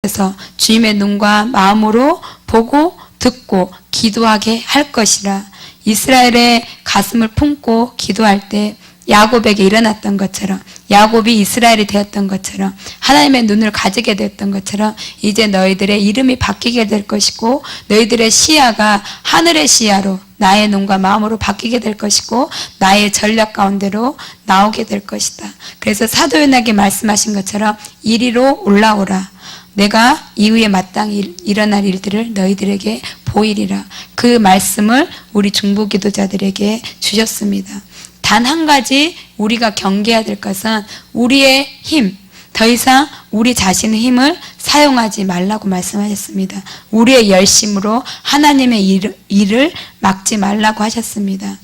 그래서 주님의 눈과 마음으로 보고 듣고 기도하게 할 것이라. 이스라엘의 가슴을 품고 기도할 때 야곱에게 일어났던 것처럼, 야곱이 이스라엘이 되었던 것처럼, 하나님의 눈을 가지게 되었던 것처럼 이제 너희들의 이름이 바뀌게 될 것이고, 너희들의 시야가 하늘의 시야로 나의 눈과 마음으로 바뀌게 될 것이고, 나의 전략 가운데로 나오게 될 것이다. 그래서 사도 요나에게 말씀하신 것처럼 이리로 올라오라. 내가 이후에 마땅히 일어날 일들을 너희들에게 보이리라. 그 말씀을 우리 중보기도자들에게 주셨습니다. 단 한 가지 우리가 경계해야 될 것은 우리의 힘, 더 이상 우리 자신의 힘을 사용하지 말라고 말씀하셨습니다. 우리의 열심으로 하나님의 일을 막지 말라고 하셨습니다.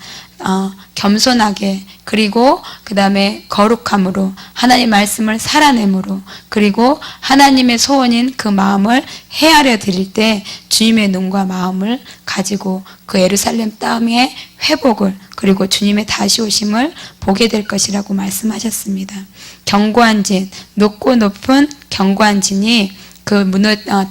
겸손하게, 그리고 그 다음에 거룩함으로, 하나님의 말씀을 살아내므로, 그리고 하나님의 소원인 그 마음을 헤아려 드릴 때 주님의 눈과 마음을 가지고 그 예루살렘 땅의 회복을, 그리고 주님의 다시 오심을 보게 될 것이라고 말씀하셨습니다. 견고한 진, 높고 높은 견고한 진이 그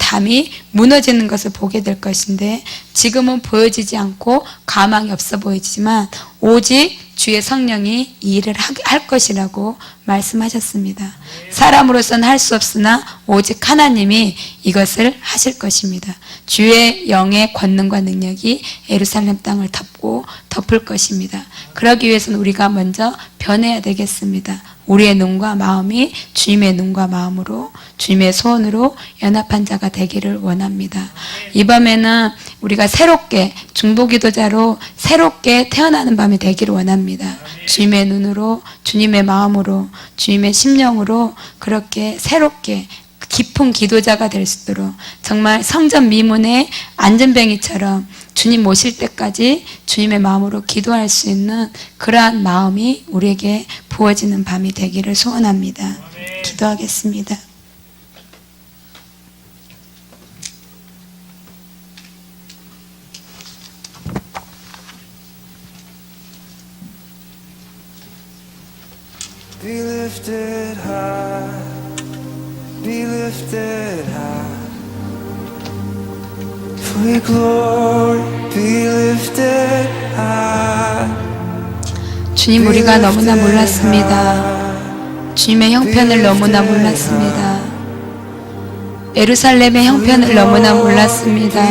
담이 무너지는 것을 보게 될 것인데, 지금은 보여지지 않고 가망이 없어 보이지만 오직 주의 성령이 이 일을 할 것이라고 말씀하셨습니다. 사람으로서는 할 수 없으나 오직 하나님이 이것을 하실 것입니다. 주의 영의 권능과 능력이 예루살렘 땅을 덮을 것입니다. 그러기 위해서는 우리가 먼저 변해야 되겠습니다. 우리의 눈과 마음이 주님의 눈과 마음으로, 주님의 소원으로 연합한 자가 되기를 원합니다. 이 밤에는 우리가 새롭게, 중보기도자로 새롭게 태어나는 밤이 되기를 원합니다. 주님의 눈으로, 주님의 마음으로, 주님의 심령으로 그렇게 새롭게 깊은 기도자가 될 수 있도록, 정말 성전 미문의 안전뱅이처럼 주님 모실 때까지 주님의 마음으로 기도할 수 있는 그러한 마음이 우리에게 부어지는 밤이 되기를 소원합니다. 기도하겠습니다. Be lifted high, be lifted high, for your glory, be lifted high. 주님, 우리가 너무나 몰랐습니다. 주님의 형편을 너무나 몰랐습니다. 예루살렘의 형편을 너무나 몰랐습니다.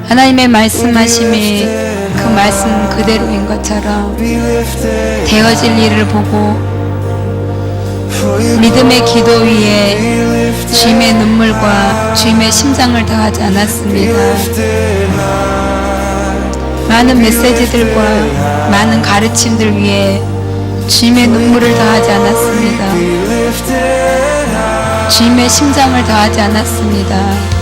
하나님의 말씀하심이 그 말씀 그대로인 것처럼 되어질 일을 보고 믿음의 기도 위에 주님의 눈물과 주님의 심장을 더하지 않았습니다. 많은 메시지들과 많은 가르침들 위에 주님의 눈물을 더하지 않았습니다. 주님의 심장을 더하지 않았습니다.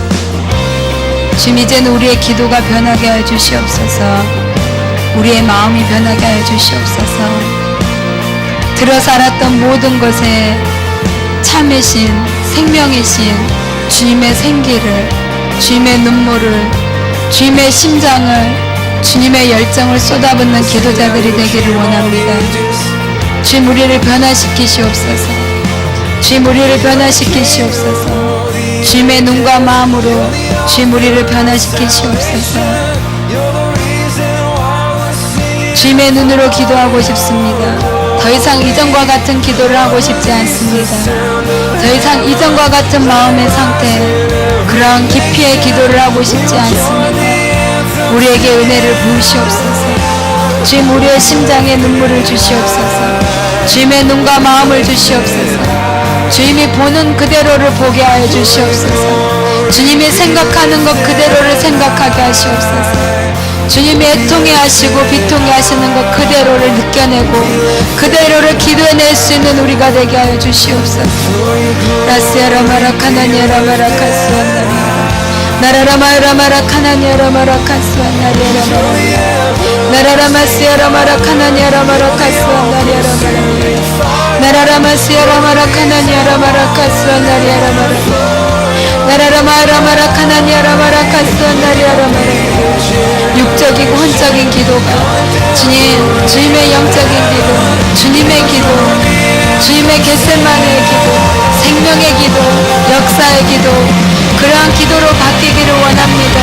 주님, 이제는 우리의 기도가 변하게 하여 주시옵소서. 우리의 마음이 변하게 하여 주시옵소서. 들어 살았던 모든 것에 참이신, 생명이신 주님의 생기를, 주님의 눈물을, 주님의 심장을, 주님의 열정을 쏟아붓는 기도자들이 되기를 원합니다. 주님, 우리를 변화시키시옵소서. 주님, 우리를 변화시키시옵소서. 주님의 눈과 마음으로 주님, 우리를 변화시키시옵소서. 주님의 눈으로 기도하고 싶습니다. 더 이상 이전과 같은 기도를 하고 싶지 않습니다. 더 이상 이전과 같은 마음의 상태, 그런 깊이의 기도를 하고 싶지 않습니다. 우리에게 은혜를 부으시옵소서. 주님, 우리의 심장에 눈물을 주시옵소서. 주님의 눈과 마음을 주시옵소서. 주님이 보는 그대로를 보게 하여 주시옵소서. 주님이 생각하는 것 그대로를 생각하게 하시옵소서. 주님이 애통해 하시고 비통해 하시는 것 그대로를 느껴내고 그대로를 기도해낼 수 있는 우리가 되게 하여 주시옵소서. 라스야라마라카나니아라마라카스완나리 나라라마라마라카나니아라마라카스완나리 나라라마스야라마라카나니아라마라카스완나리 나라라마스야라마라카나니아라마라카스완나리 나라라마라마라카나니아라마라카스완나리 육적이고 혼적인 기도가 주님, 주님의 영적인 기도, 주님의 기도, 주님의 겟세마네의 기도, 생명의 기도, 역사의 기도, 그러한 기도로 바뀌기를 원합니다.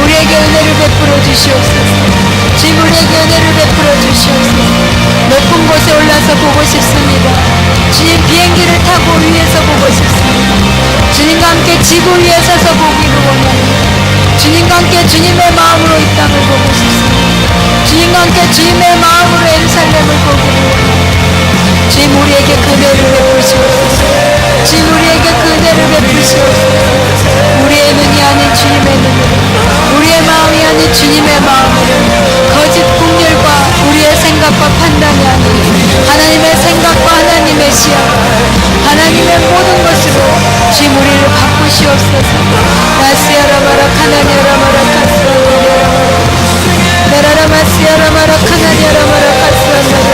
우리에게 은혜를 베풀어 주시옵소서. 주님, 우리에게 은혜를 베풀어 주시옵소서. 높은 곳에 올라서 보고 싶습니다. 주님, 비행기를 타고 위에서 보고 싶습니다. 주님과 함께 지구 위에 서서 보기를 원합니다. 주님과 함께 주님의 마음으로 이 땅을 보고 싶습니다. 주님과 함께 주님의 마음으로 예루살렘을 보기를 원합니다. 주님, 우리에게 그 은혜를 베푸시옵소서. 주님, 우리에게 그 은혜를 베푸시옵소서. 우리의 눈이 아닌 주님의 눈으로, 우리의 마음이 아닌 주님의 마음으로, 거짓 국률과 우리의 생각과 판단이 아닌 하나님의 생각과 하나님의 시야, 하나님의 모든 것으로 주님, 우리를 바꾸시옵소서. 나시아라마라 카나니아라마라 카스라마라 나라라마시아라마라 카나니아라마라 카스라마라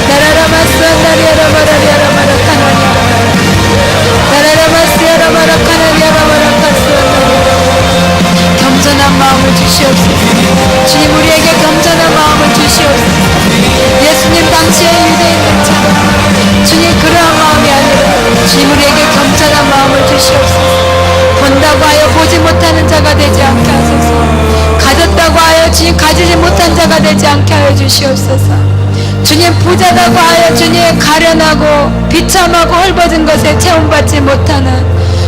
나라라마스안다리아라마라 리아라마라 카나니아라마라 나라라마시아라마라 카나니아라마라 카스라마라 겸손한 마음을 주시옵소서. 주님, 우리에게 겸손한 마음을 주시옵소서. 예수님 당시에 유대인들처럼 주님, 그러한 마음이 아니라 주님, 우리에게 겸손한 마음을 주시옵소서. 본다고 하여 보지 못하는 자가 되지 않게 하소서. 가졌다고 하여 주님, 가지지 못한 자가 되지 않게 하여 주시옵소서. 주님, 부자다고 하여 주님, 가련하고 비참하고 헐벗은 것에 체험받지 못하는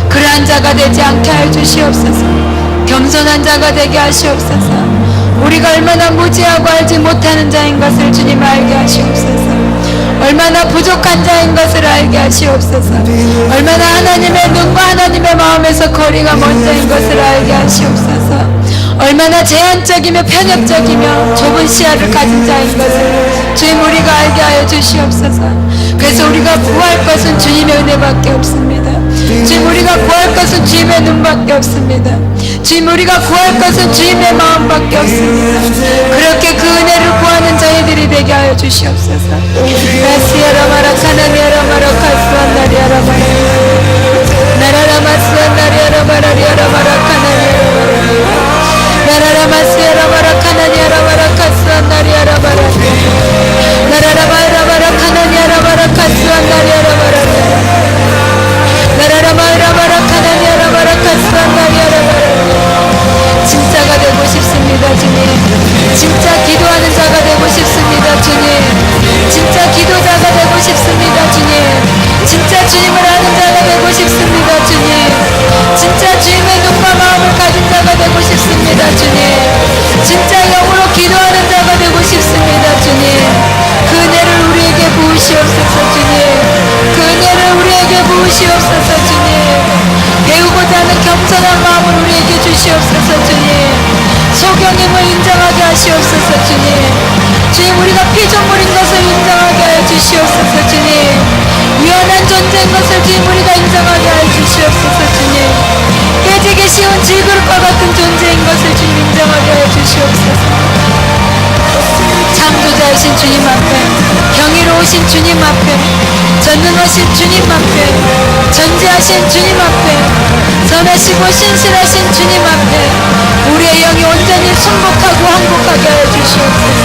그러한 자가 되지 않게 하여 주시옵소서. 겸손한 자가 되게 하시옵소서. 우리가 얼마나 무지하고 알지 못하는 자인 것을 주님 알게 하시옵소서. 얼마나 부족한 자인 것을 알게 하시옵소서. 얼마나 하나님의 눈과 하나님의 마음에서 거리가 먼 자인 것을 알게 하시옵소서. 얼마나 제한적이며 편협적이며 좁은 시야를 가진 자인 것을 주님, 우리가 알게 하여 주시옵소서. 그래서 우리가 구할 것은 주님의 은혜밖에 없습니다. 주님, 우리가 구할 것은 주님의 눈밖에 없습니다. 주님, 우리가 구할 것은 주님의 마음밖에 없습니다. 그렇게 그 은혜를 구하는 저희들이 되게 하여 주시옵소서. 나시아라마라 카나니아라마라 카스완나리아라마라 나라라마스완나리아라마라 리아라마라 카나니아라마라 나라라마스야라마라 카나니아라마라 카스완나리아라마라 나라라마라마라 카나니아라마라 카스완나리아라마라 나라라마라마라 카나니아라마라 카스완나리아라마라 진짜가 되고 싶습니다, 주님. 진짜 기도하는 자가 되고 싶습니다, 주님. 진짜 기도자가 되고 싶습니다, 주님. 진짜 주님을 아는 자가 되고 싶습니다, 주님. 진짜 주님의 눈과 마음을 가진 자가 되고 싶습니다, 주님. 진짜 영으로 기도하는 자가 되고 싶습니다, 주님. 그 은혜를 우리에게 부으시옵소서, 주님. 그 은혜를 우리에게 부으시옵소서, 주님. 배우고자 하는 겸손한 마음을 우리에게 주시옵소서, 주님. 소경임을 인정하게 하시옵소서, 주님. 주님, 우리가 피조물인 것을 인정하게 하여 주시옵소서, 주님. 유한한 존재인 것을 주님, 우리가 인정하게 하여 주시옵소서, 주님. 깨지기 쉬운 질그릇과 같은 존재인 것을 주님, 인정하게 하여 주시옵소서. 창조자이신 주님 앞에, 경이로우신 주님 앞에, 전능하신 주님 앞에, 전지하신 주님 앞에, 선하시고 신실하신 주님 앞에 우리의 영이 온전히 순복하고 항복하게 하여 주시옵소서.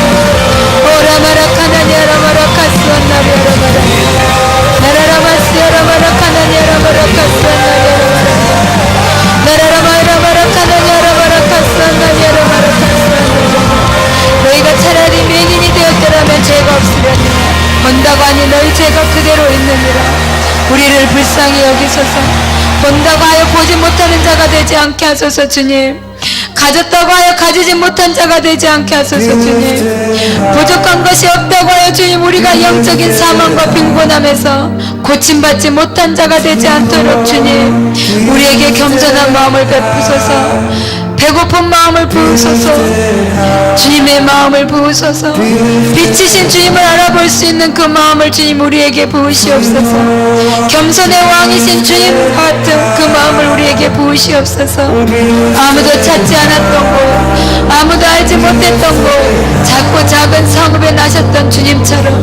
오라마라 카나니아라마라 카스완나리아라마라 나라라마스야라마라 카나니아라마라 카스완나리아라마라 나라라마라마라 카나니아라마라 카스완나리아라마라 카스완나리아라마라 너희가 차라리 맹인이 되었더라면 죄가 없으려니와 본다고 하니 너희 죄가 그대로 있느니라. 우리를 불쌍히 여기소서. 본다고 하여 보지 못하는 자가 되지 않게 하소서, 주님. 가졌다고 하여 가지지 못한 자가 되지 않게 하소서, 주님. 부족한 것이 없다고 하여 주님, 우리가 영적인 사망과 빈곤함에서 고침받지 못한 자가 되지 않도록 주님, 우리에게 겸손한 마음을 베푸소서. 배고픈 마음을 부으소서. 주님의 마음을 부으소서. 빛이신 주님을 알아볼 수 있는 그 마음을 주님, 우리에게 부으시옵소서. 겸손의 왕이신 주님 같은 그 마음을 우리에게 부으시옵소서. 아무도 찾지 않았던 곳, 아무도 알지 못했던 곳, 작고 작은 성읍에 나셨던 주님처럼,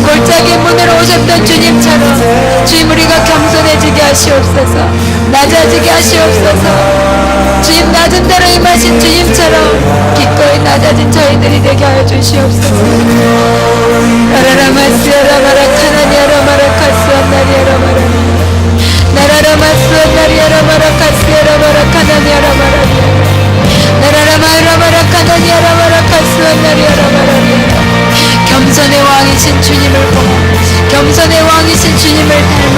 골짜기 문으로 오셨던 주님처럼 주님, 우리가 겸손해지게 하시옵소서. 낮아지게 하시옵소서. 주님 낮은 데로 임하신 주님처럼 기꺼이 낮아진 저희들이 되게 하여 주시옵소서. 겸손의 왕이신 주님을 보아 겸손의 왕이신 주님을 닮아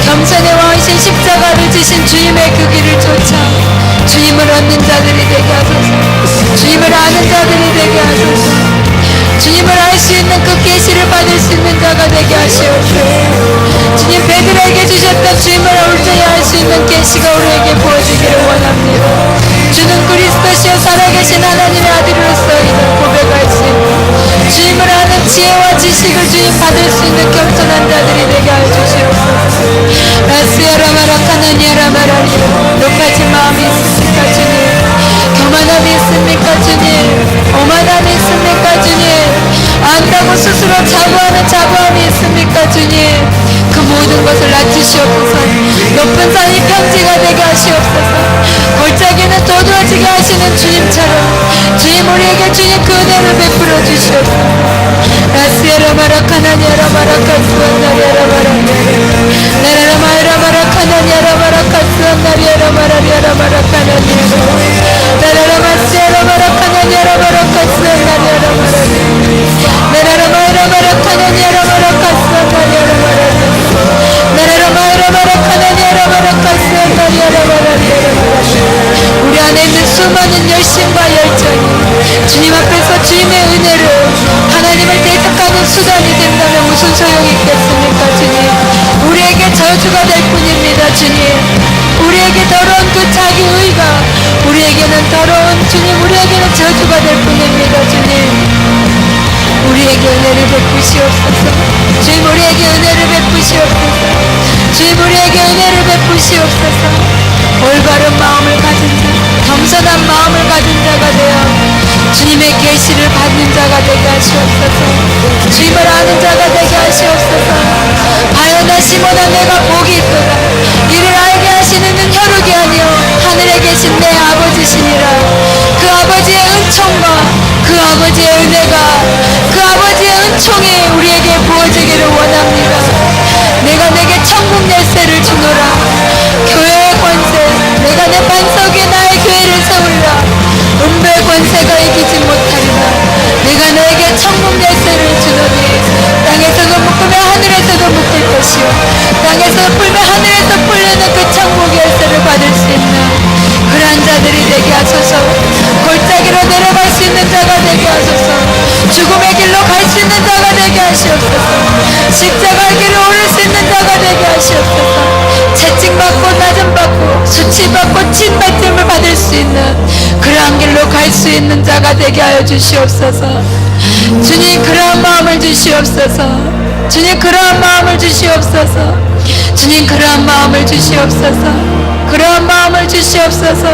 겸손의 왕이신 십자가를 지신 주님의 그 길을 쫓아 주님을 얻는 자들이 되게 하소서. 주님을 아는 자들이 되게 하소서. 주님을 알 수 있는 그 계시를 받을 수 있는 자가 되게 하시옵소서. 주님 베드로에게 주셨던 주님을 온전히 알 수 있는 계시가 우리에게 부어지기를 원합니다. 주는 그리스도시여 살아계신 하나님의 아들로서이다 고백할 수 있는 주님을 아는 지혜와 지식을 주님 받을 수 있는 겸손한 자들이 되게 하여 주시옵소서. 라스야라마라카나니아라마라리 높아진 마음이 있습니까 주님? 교만함이 있습니까 주님? 오만함이 있습니까 주님? 안다고 스스로 자부하는 자부함이 있습니까 주님? 그 모든 것을 낮추시옵소서. 높은 산이 평지가 되게 하시옵소서. 골짜기는 도드라지게 하시는 주님처럼 주님 우리에게 주님 그 은혜를 베풀어 주시옵소서. 우리 안에 있는 수많은 열심과 열정이 주님 앞에서 주님의 은혜를 하나님을 대적하는 수단이 된다면 무슨 소용이 있겠습니까 주님? 우리에게 저주가 될 뿐입니다 주님. 우리에게 더러운 그 자기 의가 우리에게는 더러운 주님 우리에게는 저주가 될 뿐입니다 주님. 우리에게 은혜를 베푸시옵소서. 주님 우리에게 은혜를 베푸시옵소서. 주님 우리에게 은혜를 베푸시옵소서. 올바른 마음을 가진 자 겸손한 마음을 가진 자가 되어 주님의 계시를 받는 자가 되게 하시옵소서. 주님을 아는 자가 되게 하시옵소서. 바요나 시몬아 내가 복이 있도다. 이를 알게 하시는 이는 혈육이 아니요 하늘에 계신 내 아버지시니라. 그 아버지의 은총과 그 아버지의 은혜가 그 아버지의 은총이 우리에게 부어지기를 원합니다. 내가 내게 천국 열쇠를 주노라. 교회의 권세 내가 내 반석 위에 나의 교회를 세울라. 은배 권세가 이기지 못하리라. 내가 너에게 천국 열쇠를 주노니 땅에서도 묶으면 하늘에서도 묶일 것이요 땅에서 풀면 하늘에서 풀리는 그 천국 열쇠를 받을 수 있는 그러한 자들이 되게 하소서. 골짜기로 내려갈 수 있는 자가 되게 하소서. 죽음의 길로 갈 수 있는 자가 되게 하시옵소서. 십자가의 길을 오를 수 있는 자가 되게 하시옵소서. 채찍받고 낮음받고 수치받고 침뱉음을 받을 수 있는 그러한 길로 갈 수 있는 자가 되게 하여 주시옵소서. 주님 그러한 마음을 주시옵소서. 주님 그러한 마음을 주시옵소서. 주님 그러한 마음을 주시옵소서. 그러한 마음을 주시옵소서.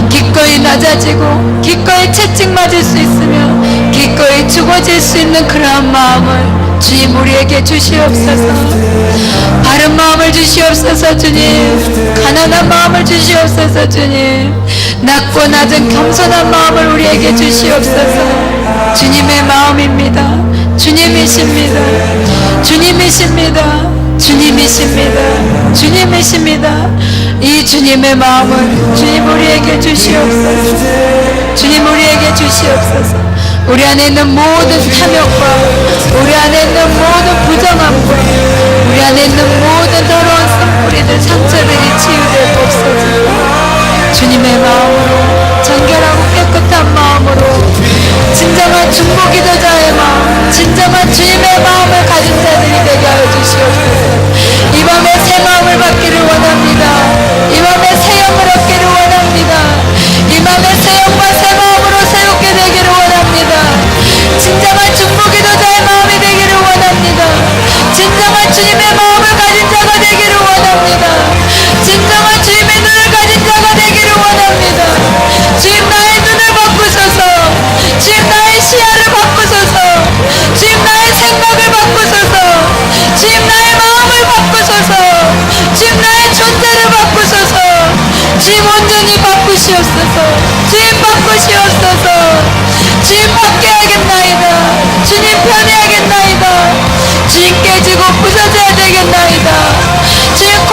기꺼이 낮아지고 기꺼이 채찍 맞을 수 있으며 기꺼이 죽어질 수 있는 그러한 마음을 주님 우리에게 주시옵소서. 바른 마음을 주시옵소서 주님. 가난한 마음을 주시옵소서 주님. 낮고 낮은 겸손한 마음을 우리에게 주시옵소서. 주님의 마음입니다. 주님이십니다. 주님이십니다. 주님이십니다. 주님이십니다. 이 주님의 마음을 주님 우리에게 주시옵소서. 주님 우리에게 주시옵소서. 우리 안에 있는 모든 탐욕과 우리 안에 있는 모든 부정함과 우리 안에 있는 모든 더러운 쓴뿌리들 상처들이 치유되옵소서. 주님의 마음으로 정결하고 깨끗한 마음으로 진정한 중보기도자의 마음 진정한 주님의 마음을 가진 자들이 되게 하여 주시옵소서. 이 밤에 새 마음을 받기를 원합니다. 이 밤에 새 영을 얻기를 원합니다. 이 밤에 새 영과 새 마음으로 새롭게 되기를 원합니다. 진정한 중보기도자의 마음이 되기를 원합니다. 진정한 주님의 마음을 가진 자가 되기를 원합니다. 진정한 주님의 눈을 가진 자가 되기를 원합니다. 주님 나의 눈을 바꾸소서. 주님 나의 시야를 바꾸소서. 주님 나의 생각을 바꾸소서. 주님 나의 주님 온전히 바꾸시옵소서. 주님 바꾸시옵소서. 주님 바뀌어야겠나이다. 주님 변해야겠나이다. 주님 깨지고 부서져야 되겠나이다. 주님